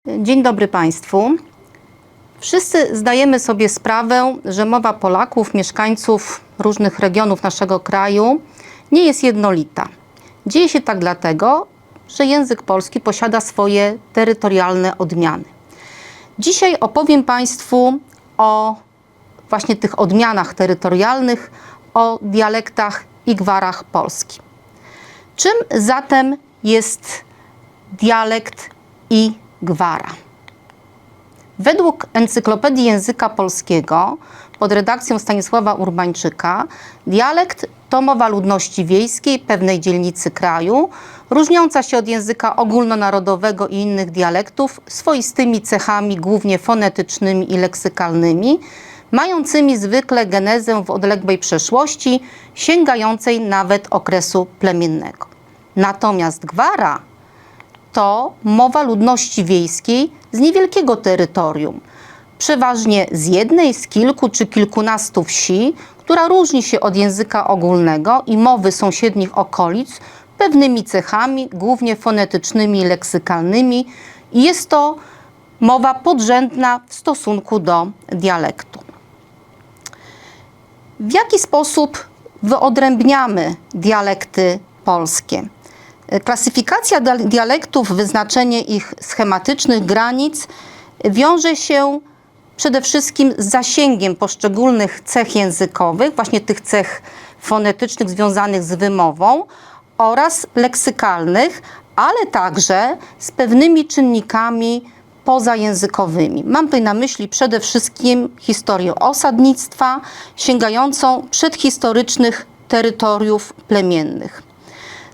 Dzień dobry Państwu. Wszyscy zdajemy sobie sprawę, że mowa Polaków, mieszkańców różnych regionów naszego kraju nie jest jednolita. Dzieje się tak dlatego, że język polski posiada swoje terytorialne odmiany. Dzisiaj opowiem Państwu o właśnie tych odmianach terytorialnych, o dialektach i gwarach Polski. Czym zatem jest dialekt i gwara? Według Encyklopedii Języka Polskiego pod redakcją Stanisława Urbańczyka dialekt to mowa ludności wiejskiej pewnej dzielnicy kraju, różniąca się od języka ogólnonarodowego i innych dialektów swoistymi cechami głównie fonetycznymi i leksykalnymi, mającymi zwykle genezę w odległej przeszłości, sięgającej nawet okresu plemiennego. Natomiast gwara to mowa ludności wiejskiej z niewielkiego terytorium, przeważnie z jednej, z kilku czy kilkunastu wsi, która różni się od języka ogólnego i mowy sąsiednich okolic pewnymi cechami, głównie fonetycznymi i leksykalnymi. I jest to mowa podrzędna w stosunku do dialektu. W jaki sposób wyodrębniamy dialekty polskie? Klasyfikacja dialektów, wyznaczenie ich schematycznych granic wiąże się przede wszystkim z zasięgiem poszczególnych cech językowych, właśnie tych cech fonetycznych związanych z wymową oraz leksykalnych, ale także z pewnymi czynnikami pozajęzykowymi. Mam tutaj na myśli przede wszystkim historię osadnictwa, sięgającą przedhistorycznych terytoriów plemiennych.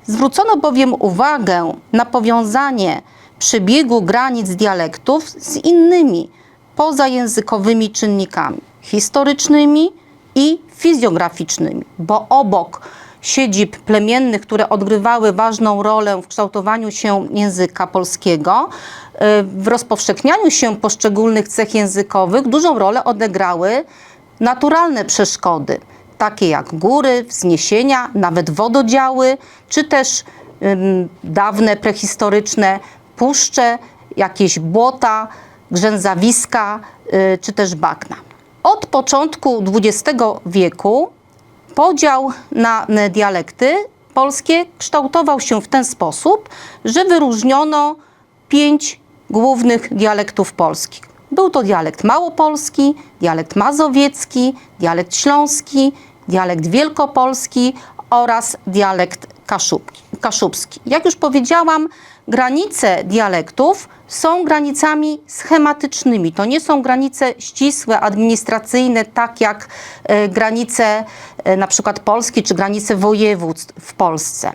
Zwrócono bowiem uwagę na powiązanie przebiegu granic dialektów z innymi pozajęzykowymi czynnikami historycznymi i fizjograficznymi, bo obok siedzib plemiennych, które odgrywały ważną rolę w kształtowaniu się języka polskiego, w rozpowszechnianiu się poszczególnych cech językowych dużą rolę odegrały naturalne przeszkody, takie jak góry, wzniesienia, nawet wododziały, czy też dawne, prehistoryczne puszcze, jakieś błota, grzęzawiska, czy też bagna. Od początku XX wieku podział na dialekty polskie kształtował się w ten sposób, że wyróżniono 5 głównych dialektów polskich. Był to dialekt małopolski, dialekt mazowiecki, dialekt śląski, dialekt wielkopolski oraz dialekt kaszubski. Jak już powiedziałam, granice dialektów są granicami schematycznymi. To nie są granice ścisłe, administracyjne, tak jak granice na przykład Polski czy granice województw w Polsce.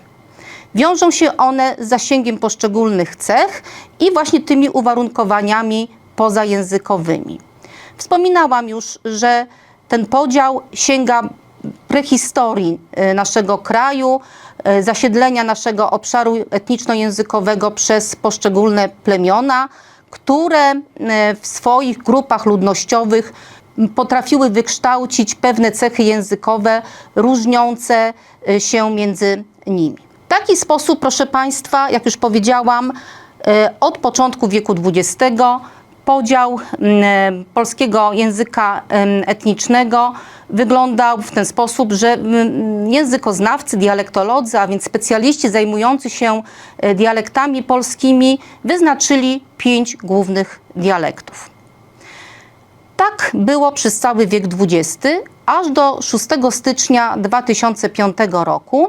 Wiążą się one z zasięgiem poszczególnych cech i właśnie tymi uwarunkowaniami pozajęzykowymi. Wspominałam już, że ten podział sięga prehistorii naszego kraju, zasiedlenia naszego obszaru etniczno-językowego przez poszczególne plemiona, które w swoich grupach ludnościowych potrafiły wykształcić pewne cechy językowe różniące się między nimi. W taki sposób, proszę Państwa, jak już powiedziałam, od początku wieku XX podział polskiego języka etnicznego wyglądał w ten sposób, że językoznawcy, dialektolodzy, a więc specjaliści zajmujący się dialektami polskimi, wyznaczyli 5 głównych dialektów. Tak było przez cały wiek XX, aż do 6 stycznia 2005 roku,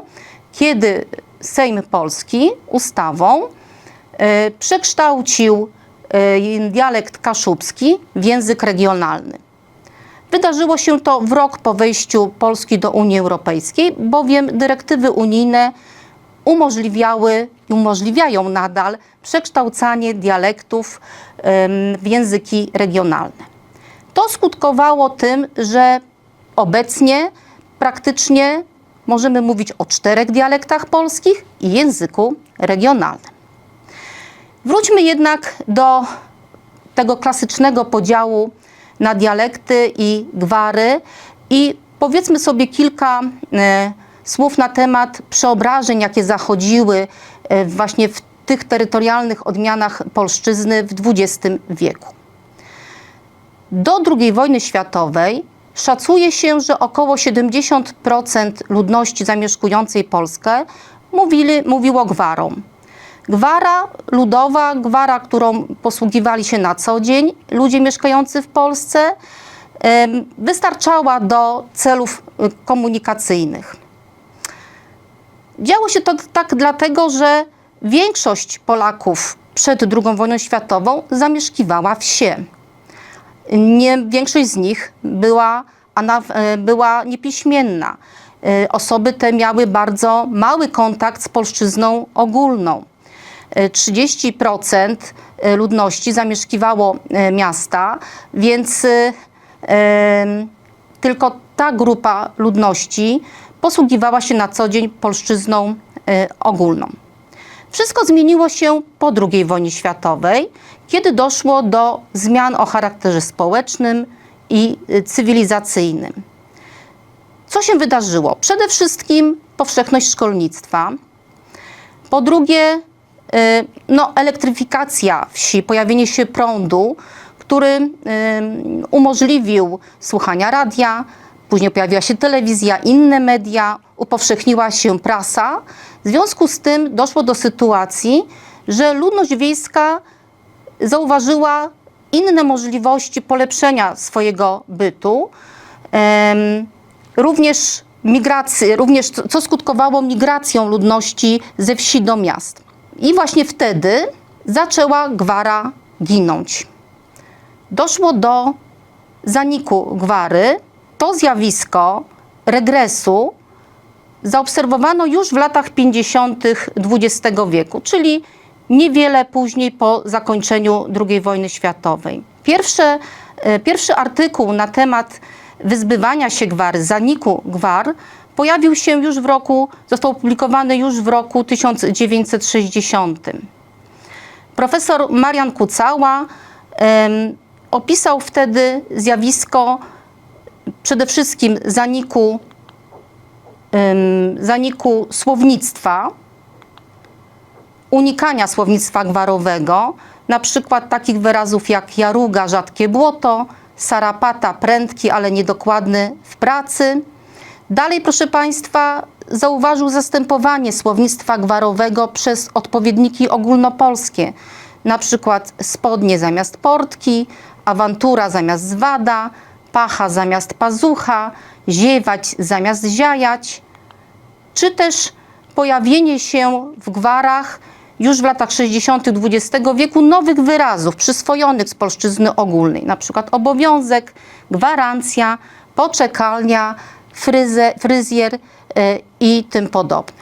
kiedy Sejm Polski ustawą przekształcił dialekt kaszubski w język regionalny. Wydarzyło się to w rok po wejściu Polski do Unii Europejskiej, bowiem dyrektywy unijne umożliwiają nadal przekształcanie dialektów w języki regionalne. To skutkowało tym, że obecnie praktycznie możemy mówić o 4 dialektach polskich i języku regionalnym. Wróćmy jednak do tego klasycznego podziału na dialekty i gwary i powiedzmy sobie kilka słów na temat przeobrażeń, jakie zachodziły właśnie w tych terytorialnych odmianach polszczyzny w XX wieku. Do II wojny światowej szacuje się, że około 70% ludności zamieszkującej Polskę mówiło gwarą. Gwara ludowa, gwara, którą posługiwali się na co dzień ludzie mieszkający w Polsce, wystarczała do celów komunikacyjnych. Działo się to tak dlatego, że większość Polaków przed II wojną światową zamieszkiwała wsie. Większość z nich była niepiśmienna. Osoby te miały bardzo mały kontakt z polszczyzną ogólną. 30% ludności zamieszkiwało miasta, więc tylko ta grupa ludności posługiwała się na co dzień polszczyzną ogólną. Wszystko zmieniło się po II wojnie światowej, kiedy doszło do zmian o charakterze społecznym i cywilizacyjnym. Co się wydarzyło? Przede wszystkim powszechność szkolnictwa. Po drugie, elektryfikacja wsi, pojawienie się prądu, który umożliwił słuchania radia, później pojawiła się telewizja, inne media, upowszechniła się prasa. W związku z tym doszło do sytuacji, że ludność wiejska zauważyła inne możliwości polepszenia swojego bytu, również co skutkowało migracją ludności ze wsi do miast. I właśnie wtedy zaczęła gwara ginąć. Doszło do zaniku gwary. To zjawisko regresu zaobserwowano już w latach 50. XX wieku, czyli niewiele później po zakończeniu II wojny światowej. Pierwszy artykuł na temat wyzbywania się gwary, zaniku gwar został opublikowany już w roku 1960. Profesor Marian Kucała opisał wtedy zjawisko przede wszystkim zaniku słownictwa, unikania słownictwa gwarowego, na przykład takich wyrazów jak jaruga, rzadkie błoto, sarapata, prędki, ale niedokładny w pracy. Dalej, proszę Państwa, zauważył zastępowanie słownictwa gwarowego przez odpowiedniki ogólnopolskie, na przykład spodnie zamiast portki, awantura zamiast zwada, pacha zamiast pazucha, ziewać zamiast ziajać, czy też pojawienie się w gwarach już w latach 60. XX wieku nowych wyrazów przyswojonych z polszczyzny ogólnej, na przykład obowiązek, gwarancja, poczekalnia, fryzjer i tym podobne.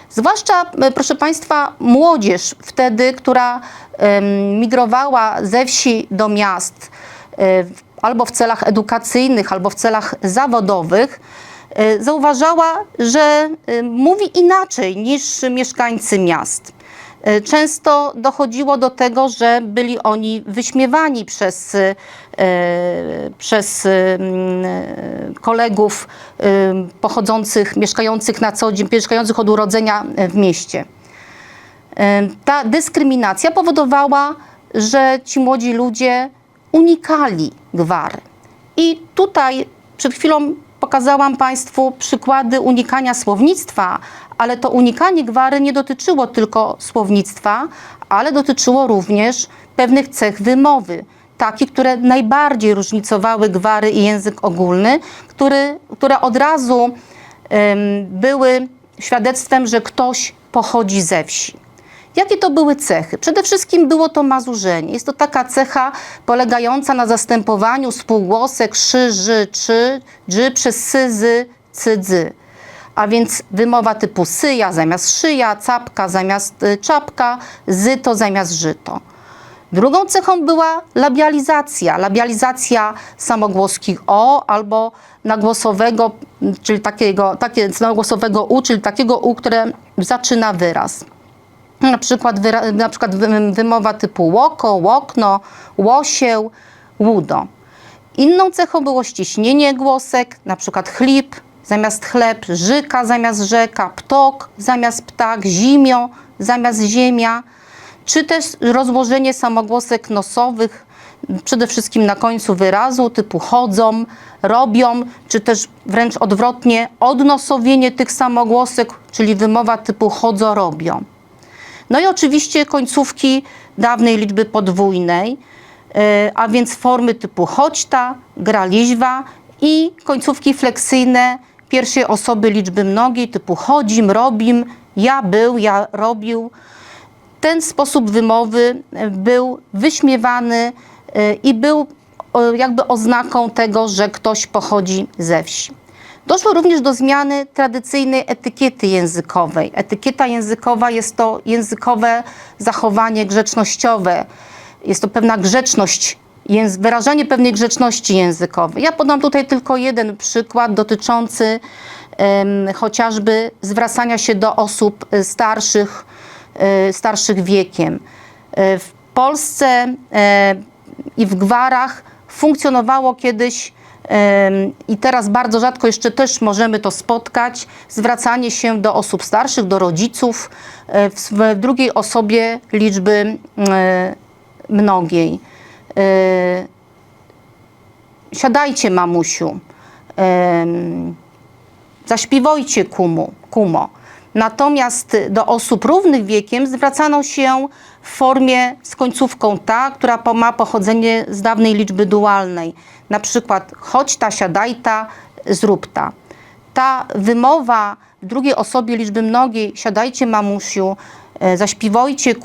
Zwłaszcza, proszę Państwa, młodzież wtedy, która migrowała ze wsi do miast, albo w celach edukacyjnych, albo w celach zawodowych, zauważała, że mówi inaczej niż mieszkańcy miast. Często dochodziło do tego, że byli oni wyśmiewani przez kolegów mieszkających na co dzień, mieszkających od urodzenia w mieście. Ta dyskryminacja powodowała, że ci młodzi ludzie unikali gwar. I tutaj przed chwilą pokazałam Państwu przykłady unikania słownictwa, ale to unikanie gwary nie dotyczyło tylko słownictwa, ale dotyczyło również pewnych cech wymowy, takich, które najbardziej różnicowały gwary i język ogólny, które od razu były świadectwem, że ktoś pochodzi ze wsi. Jakie to były cechy? Przede wszystkim było to mazurzenie. Jest to taka cecha polegająca na zastępowaniu spółgłosek szy, ży, czy, dży przez sy, zy, cy, dzy. A więc wymowa typu syja zamiast szyja, capka zamiast czapka, zyto zamiast żyto. Drugą cechą była labializacja samogłoski o albo nagłosowego, czyli nagłosowego u, czyli takiego u, które zaczyna wyraz. Na przykład wymowa typu łoko, łokno, łosieł, łudo. Inną cechą było ściśnienie głosek, na przykład chlip zamiast chleb, żyka zamiast rzeka, ptok zamiast ptak, zimio zamiast ziemia, czy też rozłożenie samogłosek nosowych, przede wszystkim na końcu wyrazu, typu chodzą, robią, czy też wręcz odwrotnie, odnosowienie tych samogłosek, czyli wymowa typu chodzo, robią. No i oczywiście końcówki dawnej liczby podwójnej, a więc formy typu chodźta, graliźwa i końcówki fleksyjne pierwszej osoby liczby mnogiej typu chodzim, robim, ja był, ja robił. Ten sposób wymowy był wyśmiewany i był jakby oznaką tego, że ktoś pochodzi ze wsi. Doszło również do zmiany tradycyjnej etykiety językowej. Etykieta językowa jest to językowe zachowanie grzecznościowe. Jest to pewna grzeczność, wyrażanie pewnej grzeczności językowej. Ja podam tutaj tylko jeden przykład dotyczący chociażby zwracania się do osób starszych wiekiem. W Polsce i w gwarach funkcjonowało kiedyś i teraz bardzo rzadko jeszcze też możemy to spotkać, zwracanie się do osób starszych, do rodziców w drugiej osobie liczby mnogiej. Siadajcie, mamusiu, zaśpiewajcie, kumo. Natomiast do osób równych wiekiem zwracano się w formie z końcówką ta, która ma pochodzenie z dawnej liczby dualnej. Na przykład chodź ta, siadaj ta, zrób ta. Ta wymowa w drugiej osobie liczby mnogiej, siadajcie, mamusiu, zaśpiewajcie,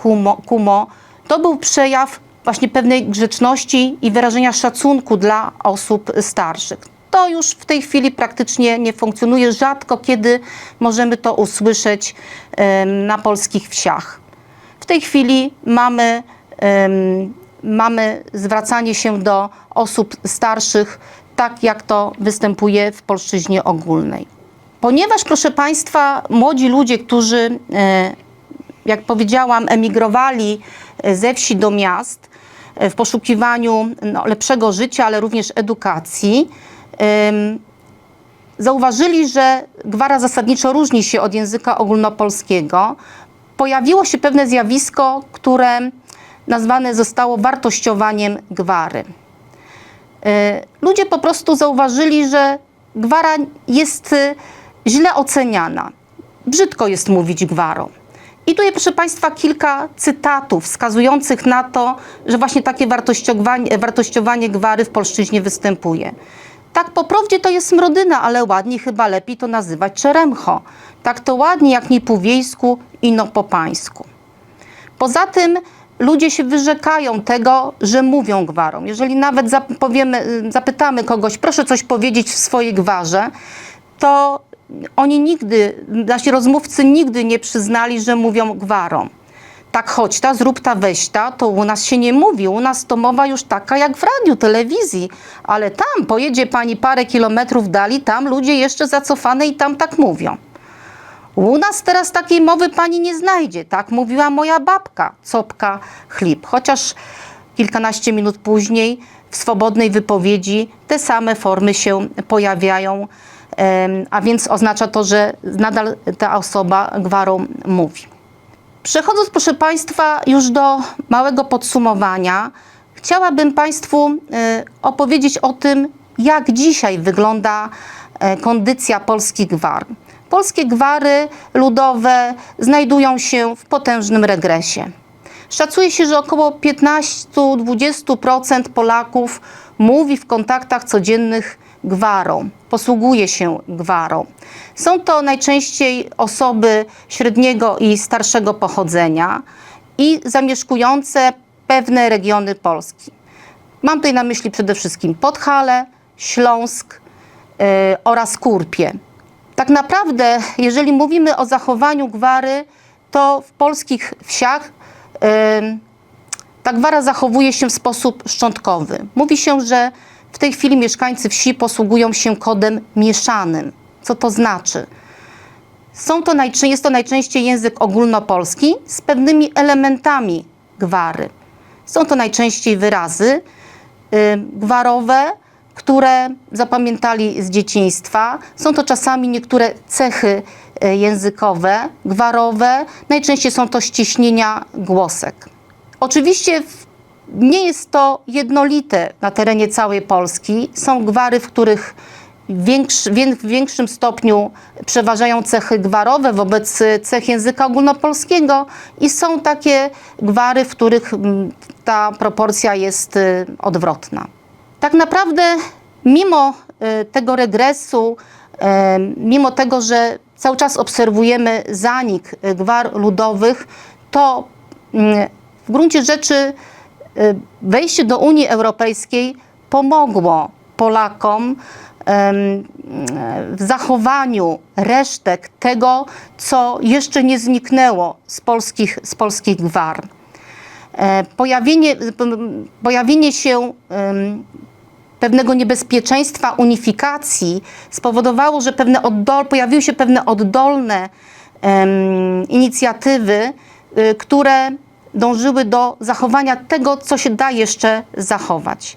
kumo, to był przejaw właśnie pewnej grzeczności i wyrażenia szacunku dla osób starszych. To już w tej chwili praktycznie nie funkcjonuje. Rzadko kiedy możemy to usłyszeć na polskich wsiach. W tej chwili mamy zwracanie się do osób starszych, tak jak to występuje w polszczyźnie ogólnej. Ponieważ, proszę Państwa, młodzi ludzie, którzy, jak powiedziałam, emigrowali ze wsi do miast w poszukiwaniu lepszego życia, ale również edukacji, zauważyli, że gwara zasadniczo różni się od języka ogólnopolskiego. Pojawiło się pewne zjawisko, które nazwane zostało wartościowaniem gwary. Ludzie po prostu zauważyli, że gwara jest źle oceniana. Brzydko jest mówić gwarą. I tutaj, proszę Państwa, kilka cytatów wskazujących na to, że właśnie takie wartościowanie gwary w polszczyźnie występuje. Tak po prawdzie to jest smrodyna, ale ładnie chyba lepiej to nazywać czeremcho. Tak to ładnie jak nie po wiejsku, ino po pańsku. Poza tym ludzie się wyrzekają tego, że mówią gwarą. Jeżeli nawet zapytamy kogoś, proszę coś powiedzieć w swojej gwarze, to oni nigdy, nasi rozmówcy nigdy nie przyznali, że mówią gwarą. Tak chodź ta, zrób ta, weź ta, to u nas się nie mówi. U nas to mowa już taka jak w radiu, telewizji. Ale tam pojedzie pani parę kilometrów dali, tam ludzie jeszcze zacofane i tam tak mówią. U nas teraz takiej mowy pani nie znajdzie. Tak mówiła moja babka, copka, chleb. Chociaż kilkanaście minut później w swobodnej wypowiedzi te same formy się pojawiają, a więc oznacza to, że nadal ta osoba gwarą mówi. Przechodząc, proszę Państwa, już do małego podsumowania, chciałabym Państwu opowiedzieć o tym, jak dzisiaj wygląda kondycja polskich gwar. Polskie gwary ludowe znajdują się w potężnym regresie. Szacuje się, że około 15–20% Polaków mówi w kontaktach codziennych gwarą, posługuje się gwarą. Są to najczęściej osoby średniego i starszego pochodzenia i zamieszkujące pewne regiony Polski. Mam tutaj na myśli przede wszystkim Podhale, Śląsk oraz Kurpie. Tak naprawdę, jeżeli mówimy o zachowaniu gwary, to w polskich wsiach ta gwara zachowuje się w sposób szczątkowy. Mówi się, że w tej chwili mieszkańcy wsi posługują się kodem mieszanym. Co to znaczy? Jest to najczęściej język ogólnopolski z pewnymi elementami gwary. Są to najczęściej wyrazy gwarowe, które zapamiętali z dzieciństwa. Są to czasami niektóre cechy językowe, gwarowe. Najczęściej są to ściśnienia głosek. Oczywiście nie jest to jednolite na terenie całej Polski. Są gwary, w których w większym stopniu przeważają cechy gwarowe wobec cech języka ogólnopolskiego i są takie gwary, w których ta proporcja jest odwrotna. Tak naprawdę mimo tego regresu, mimo tego, że cały czas obserwujemy zanik gwar ludowych, to w gruncie rzeczy wejście do Unii Europejskiej pomogło Polakom w zachowaniu resztek tego, co jeszcze nie zniknęło z polskich gwar. Pojawienie się pewnego niebezpieczeństwa unifikacji spowodowało, że pojawiły się pewne oddolne inicjatywy, które dążyły do zachowania tego, co się da jeszcze zachować.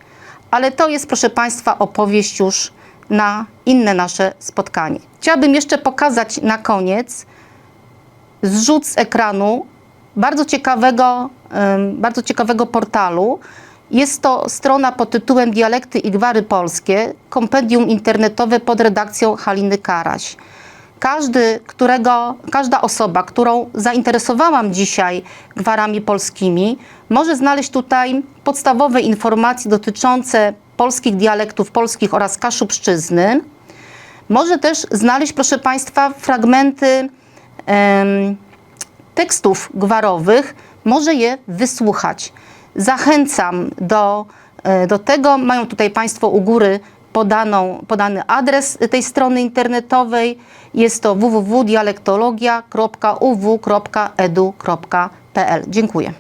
Ale to jest, proszę Państwa, opowieść już na inne nasze spotkanie. Chciałabym jeszcze pokazać na koniec zrzut z ekranu bardzo ciekawego portalu. Jest to strona pod tytułem Dialekty i gwary polskie, kompendium internetowe pod redakcją Haliny Karaś. Każda osoba, którą zainteresowałam dzisiaj gwarami polskimi, może znaleźć tutaj podstawowe informacje dotyczące polskich dialektów polskich oraz Kaszubszczyzny. Może też znaleźć, proszę Państwa, fragmenty tekstów gwarowych, może je wysłuchać. Zachęcam do tego. Mają tutaj Państwo u góry podany adres tej strony internetowej. Jest to www.dialektologia.uw.edu.pl. Dziękuję.